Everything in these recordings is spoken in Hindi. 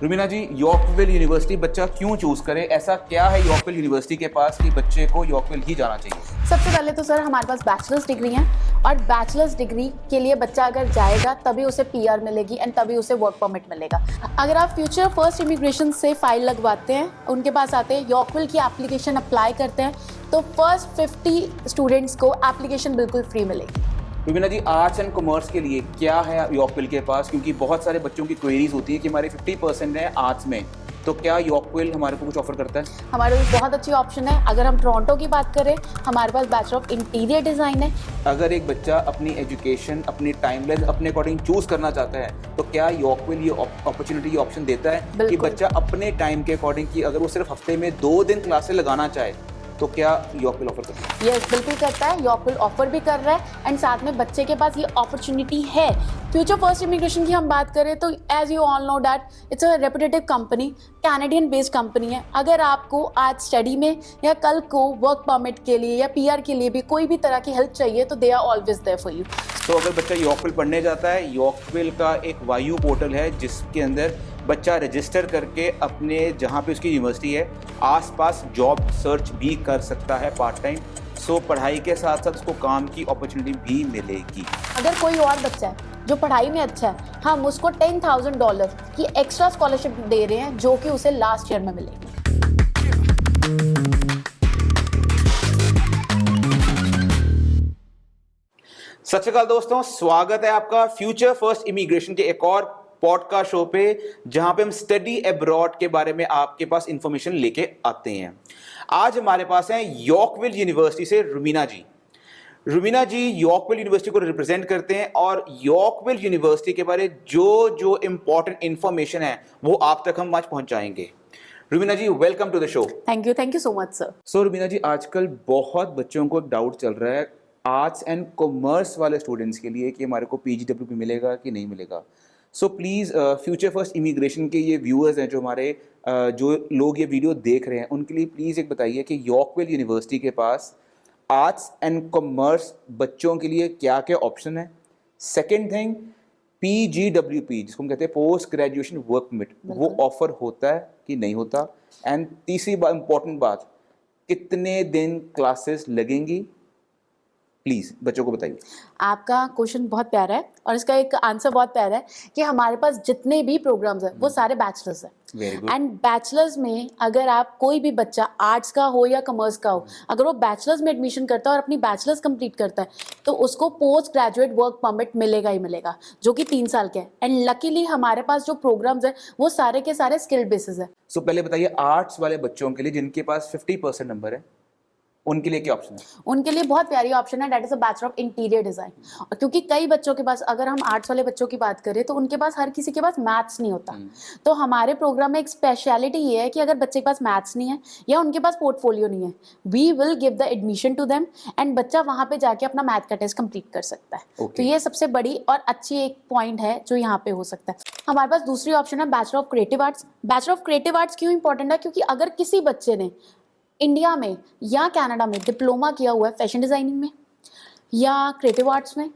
रुबीना जी, यॉर्कविल यूनिवर्सिटी बच्चा क्यों चूज करे? ऐसा क्या है यॉर्कविल यूनिवर्सिटी के पास कि बच्चे को यॉर्कविल ही जाना चाहिए? सबसे पहले तो सर हमारे पास बैचलर्स डिग्री है और बैचलर्स डिग्री के लिए बच्चा अगर जाएगा तभी उसे पीआर मिलेगी एंड तभी उसे वर्क परमिट मिलेगा। अगर आप फ्यूचर फर्स्ट इमिग्रेशन से फाइल लगवाते हैं, उनके पास आते हैं, यॉर्कविल की एप्लीकेशन अप्लाई करते हैं, तो फर्स्ट 50 स्टूडेंट्स को एप्लीकेशन बिल्कुल फ्री मिलेगी। रुबीना जी, आर्ट्स एंड कॉमर्स के लिए क्या है यॉर्कविल के पास? क्योंकि बहुत सारे बच्चों की क्वेरीज होती है कि हमारे 50% है आर्ट्स में, तो क्या यॉर्कविल हमारे को कुछ ऑफर करता है? हमारे पास बहुत अच्छी ऑप्शन है। अगर हम टोरंटो की बात करें, हमारे पास बैचलर ऑफ इंटीरियर डिज़ाइन है। अगर एक बच्चा अपनी एजुकेशन अपनी टाइमलाइन अपने अकॉर्डिंग चूज करना चाहता है, तो क्या यॉर्कविल ये अपॉर्चुनिटी ये ऑप्शन देता है कि बच्चा अपने टाइम के अकॉर्डिंग की अगर वो सिर्फ हफ्ते में 2 दिन क्लासेस लगाना चाहे तो क्या यॉर्कविल ऑफर करता है? यस, बिल्कुल करता है। यॉर्कविल ऑफर भी कर रहा है एंड साथ में बच्चे के पास ये अपॉर्चुनिटी है। फ्यूचर फर्स्ट इमिग्रेशन की हम बात करें तो as you all know that it's a reputative company, Canadian based company है। अगर आपको आज स्टडी में या कल को वर्क परमिट के लिए या पीआर के लिए भी कोई भी तरह की हेल्प चाहिए तो they are always there for you. तो अगर बच्चा यॉर्कविल पढ़ने जाता है, यॉर्कविल का एक वायु पोर्टल है जिसके अंदर बच्चा रजिस्टर करके अपने जहाँ पे उसकी यूनिवर्सिटी है आसपास जॉब सर्च भी कर सकता है पार्ट टाइम। सो पढ़ाई के साथ साथ उसको काम की अपॉर्चुनिटी भी मिलेगी। अगर कोई और बच्चा है जो पढ़ाई में अच्छा है, हम उसको $10,000 की एक्स्ट्रा स्कॉलरशिप दे रहे हैं जो कि उसे लास्ट ईयर में मिलेगी। सत श्री अकाल दोस्तों, स्वागत है आपका फ्यूचर फर्स्ट इमिग्रेशन के एक और पॉडकास्ट शो पे, जहां पे हम स्टडी अब्रॉड के बारे में आपके पास इंफॉर्मेशन लेके आते हैं। आज हमारे पास हैं यॉर्कविल यूनिवर्सिटी से रुबीना जी। रुबीना जी यॉर्कविल यूनिवर्सिटी को रिप्रेजेंट करते हैं और यॉर्कविल यूनिवर्सिटी के बारे जो इंपॉर्टेंट इंफॉर्मेशन है वो आप तक हम आज पहुंचाएंगे। Rubina ji, welcome to the show. Thank you so much sir. So Rubina ji, आजकल बहुत बच्चों को एक डाउट चल रहा है आर्ट्स एंड कॉमर्स वाले स्टूडेंट्स के लिए कि हमारे को पीजीडब्ल्यूपी मिलेगा कि नहीं मिलेगा। So please future first immigration के ये व्यूअर्स हैं जो हमारे जो लोग ये वीडियो देख रहे हैं, उनके लिए प्लीज़ एक बताइए कि यॉर्कविल यूनिवर्सिटी के पास आर्ट्स एंड कॉमर्स बच्चों के लिए क्या क्या ऑप्शन है। सेकेंड थिंग, पीजीडब्ल्यूपी जिसको हम कहते हैं पोस्ट ग्रेजुएशन वर्क परमिट, वो ऑफर होता है कि नहीं होता। एंड तीसरी बात, इंपॉर्टेंट बात, कितने दिन क्लासेस लगेंगी, प्लीज़ बच्चों को बताइए। आपका क्वेश्चन बहुत प्यारा है और इसका एक आंसर बहुत प्यारा है कि हमारे पास जितने भी प्रोग्राम्स हैं वो सारे बैचलर्स हैं। Very good. एंड बैचलर्स में अगर आप कोई भी बच्चा आर्ट्स का हो या कॉमर्स का हो, अगर वो बैचलर्स में एडमिशन करता है और अपनी बैचलर्स कंप्लीट करता है तो उसको पोस्ट ग्रेजुएट वर्क परमिट मिलेगा ही मिलेगा, जो कि 3 साल के है। एंड लकीली हमारे पास जो प्रोग्राम्स है वो सारे के सारे स्किल्ड बेसिस है। सो पहले बताइए आर्ट्स वाले बच्चों के लिए जिनके पास 50% नंबर है, उनके लिए क्या ऑप्शन है? उनके लिए बहुत प्यारी ऑप्शन है, that is a bachelor of interior design. और क्योंकि कई बच्चों के पास, अगर हम आर्ट्स वाले बच्चों की बात करें तो उनके पास हर किसी के पास मैथ्स नहीं होता। तो हमारे प्रोग्राम में एक स्पेशलिटी ये है कि अगर बच्चे के पास मैथ्स नहीं है या उनके पास पोर्टफोलियो नहीं है, we will give the admission to them and बच्चा वहां पे जाके अपना मैथ का टेस्ट कंप्लीट कर सकता है। तो ये सबसे बड़ी और अच्छी एक पॉइंट है जो यहाँ पे हो सकता है। हमारे पास दूसरी ऑप्शन है bachelor of creative arts. Bachelor of creative arts क्यों इंपॉर्टेंट है? क्योंकि अगर किसी बच्चे ने इंडिया में या कनाडा में डिप्लोमा किया हुआ है फैशन डिजाइनिंग में या क्रिएटिव आर्ट्स में,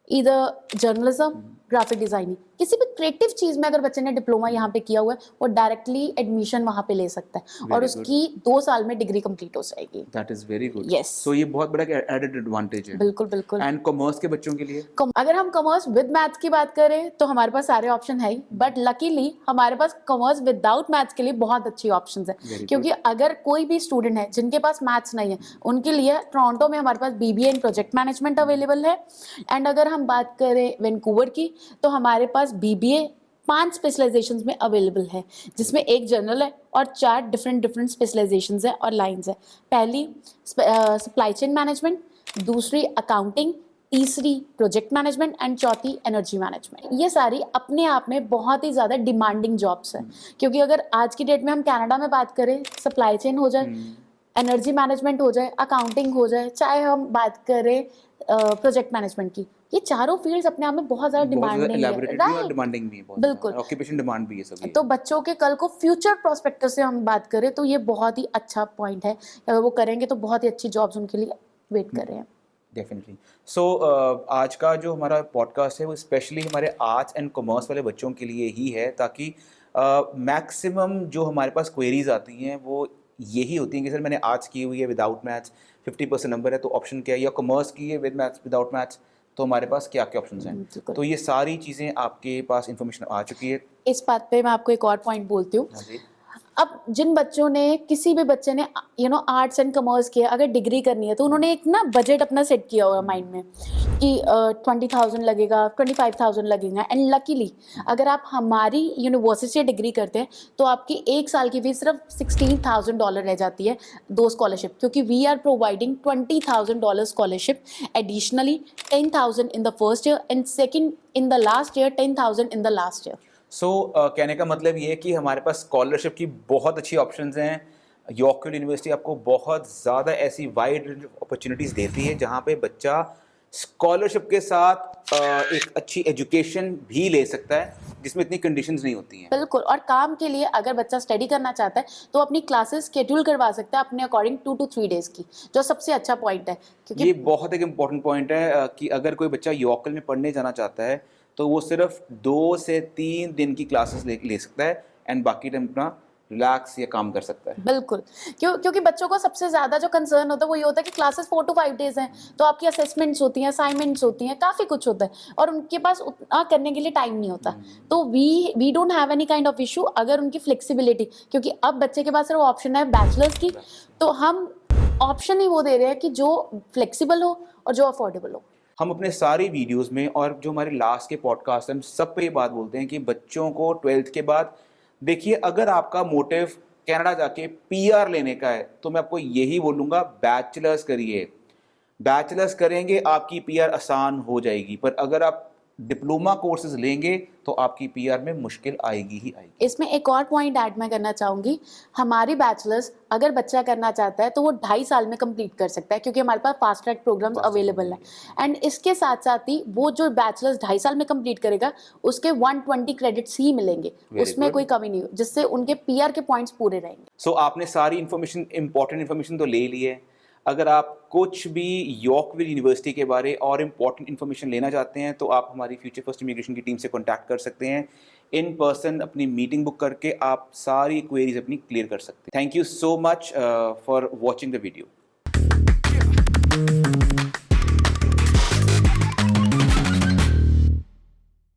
इधर जर्नलिज्म, ग्राफिक डिजाइनिंग, किसी भी क्रिएटिव चीज में अगर बच्चे ने डिप्लोमा यहाँ पे किया हुआ है, वो डायरेक्टली एडमिशन वहाँ पे ले सकता है और उसकी 2 साल में डिग्री कंप्लीट हो जाएगी। That is very good. Yes. सो ये बहुत बड़ा एडेड एडवांटेज है। बिल्कुल बिल्कुल। एंड कॉमर्स के बच्चों के लिए अगर हम कॉमर्स विद मैथ्स की बात करें तो हमारे पास सारे ऑप्शन है ही, बट लकीली हमारे पास कॉमर्स विदाउट मैथ्स के लिए बहुत अच्छी ऑप्शंस है। क्योंकि अगर कोई भी स्टूडेंट है जिनके पास मैथ्स नहीं है, उनके लिए टोरंटो में हमारे पास बीबीए इन प्रोजेक्ट मैनेजमेंट अवेलेबल है। एंड अगर हम बात करें वैंकूवर की तो हमारे पास बीबीए 5 स्पेशलाइजेशंस में अवेलेबल है, जिसमें एक जनरल है और 4 डिफरेंट स्पेशलाइजेशंस है और लाइंस है। पहली सप्लाई चेन मैनेजमेंट, दूसरी अकाउंटिंग, तीसरी प्रोजेक्ट मैनेजमेंट एंड चौथी एनर्जी मैनेजमेंट। ये सारी अपने आप में बहुत ही ज़्यादा डिमांडिंग जॉब्स हैं। क्योंकि अगर आज की डेट में हम कनाडा में बात करें, सप्लाई चेन हो जाए, एनर्जी मैनेजमेंट हो जाए, अकाउंटिंग हो जाए, चाहे हम बात करें प्रोजेक्ट मैनेजमेंट की, ये चारों फील्ड्स अपने आप में बहुत ज़्यादा डिमांडिंग है। डिमांडिंग भी है, बिल्कुल, ऑक्यूपेशन डिमांड भी है सभी। तो बच्चों के कल को फ्यूचर प्रोस्पेक्टर से हम बात करें तो ये बहुत ही अच्छा पॉइंट है। अगर वो करेंगे तो बहुत ही अच्छी जॉब्स उनके लिए वेट कर रहे हैं। डेफिनेटली। सो आज का जो हमारा पॉडकास्ट है वो स्पेशली हमारे आर्ट्स एंड कॉमर्स वाले बच्चों के लिए ही है, ताकि मैक्सिमम जो हमारे पास क्वेरीज आती हैं वो यही होती हैं कि सर मैंने आर्ट्स की हुई है विदाउट मैथ्स, 50% नंबर है तो ऑप्शन क्या है, या कॉमर्स की है विद मैथ्स विदाउट मैथ्स तो हमारे पास क्या क्या ऑप्शंस हैं। बिल्कुल। तो ये सारी चीज़ें आपके पास इंफॉर्मेशन आ चुकी है। इस बात पे मैं आपको एक और पॉइंट बोलती हूँ। हाँ जी। अब जिन बच्चों ने, किसी भी बच्चे ने आर्ट्स एंड कॉमर्स किया, अगर डिग्री करनी है तो उन्होंने एक ना बजट अपना सेट किया हुआ माइंड में कि 20,000 लगेगा, 25,000 लगेगा। एंड लकीली अगर आप हमारी यूनिवर्सिटी से डिग्री करते हैं तो आपकी एक साल की फीस सिर्फ $16,000 रह जाती है, 2 स्कॉलरशिप, क्योंकि we are providing $20,000 scholarship additionally, 10,000 in the first year and second in the last year, 10,000 in the last year. So कहने का मतलब ये है कि हमारे पास स्कॉलरशिप की बहुत अच्छी ऑप्शंस हैं। यॉर्कविल यूनिवर्सिटी आपको बहुत ज़्यादा ऐसी वाइड रेंज ऑफ अपॉर्चुनिटीज़ देती है जहाँ पे बच्चा स्कॉलरशिप के साथ एक अच्छी एजुकेशन भी ले सकता है जिसमें इतनी कंडीशंस नहीं होती हैं। बिल्कुल। और काम के लिए अगर बच्चा स्टडी करना चाहता है तो अपनी क्लासेस शेड्यूल करवा सकता है अपने अकॉर्डिंग 2 to 3 डेज की, जो सबसे अच्छा पॉइंट है। क्योंकि ये बहुत एक इम्पॉर्टेंट पॉइंट है कि अगर कोई बच्चा यॉर्कविल में पढ़ने जाना चाहता है तो वो सिर्फ 2 से 3 दिन की क्लासेस ले सकता है एंड बाकी टाइम अपना रिलैक्स या काम कर सकता है। बिल्कुल। क्योंकि बच्चों को सबसे ज़्यादा जो कंसर्न होता है वो ये होता है कि क्लासेस 4 to 5 डेज हैं, तो आपकी असेसमेंट्स होती हैं, असाइनमेंट्स होती हैं, काफ़ी कुछ होता है और उनके पास उतना करने के लिए टाइम नहीं होता। तो we don't have any kind of issue अगर उनकी फ्लेक्सिबिलिटी, क्योंकि अब बच्चे के पास सिर्फ ऑप्शन है बैचलर्स की, तो हम ऑप्शन ही वो दे रहे हैं कि जो फ्लेक्सिबल हो और जो अफोर्डेबल हो। हम अपने सारी वीडियोस में और जो हमारे लास्ट के पॉडकास्ट हैं हम सब पे ये बात बोलते हैं कि बच्चों को 12th के बाद देखिए, अगर आपका मोटिव कनाडा जाके पीआर लेने का है तो मैं आपको यही बोलूँगा, बैचलर्स करिए। बैचलर्स करेंगे आपकी पीआर आसान हो जाएगी, पर अगर आप डिप्लोमा कोर्सेज लेंगे तो आपकी पीआर में मुश्किल आएगी ही आएगी। इसमें एक और पॉइंट ऐड मैं करना चाहूँगी, हमारी बैचलर्स अगर बच्चा करना चाहता है तो वो 2.5 साल में कंप्लीट कर सकता है, क्योंकि हमारे पास फास्ट ट्रैक प्रोग्राम्स अवेलेबल हैं। एंड इसके साथ साथ ही वो जो बैचलर्स 2.5 साल में कंप्लीट करेगा उसके 120 क्रेडिट्स ही मिलेंगे, उसमें कोई कमी नहीं हो, जिससे उनके पीआर के पॉइंट्स पूरे रहेंगे। सो आपने सारी इन्फॉर्मेशन, इंपॉर्टेंट इन्फॉर्मेशन तो ले ली है। अगर आप कुछ भी यॉर्कविल यूनिवर्सिटी के बारे और इम्पॉर्टेंट इन्फॉर्मेशन लेना चाहते हैं तो आप हमारी फ्यूचर फर्स्ट इमिग्रेशन की टीम से कॉन्टैक्ट कर सकते हैं। इन पर्सन अपनी मीटिंग बुक करके आप सारी क्वेरीज अपनी क्लियर कर सकते हैं। Thank you so much for watching the video.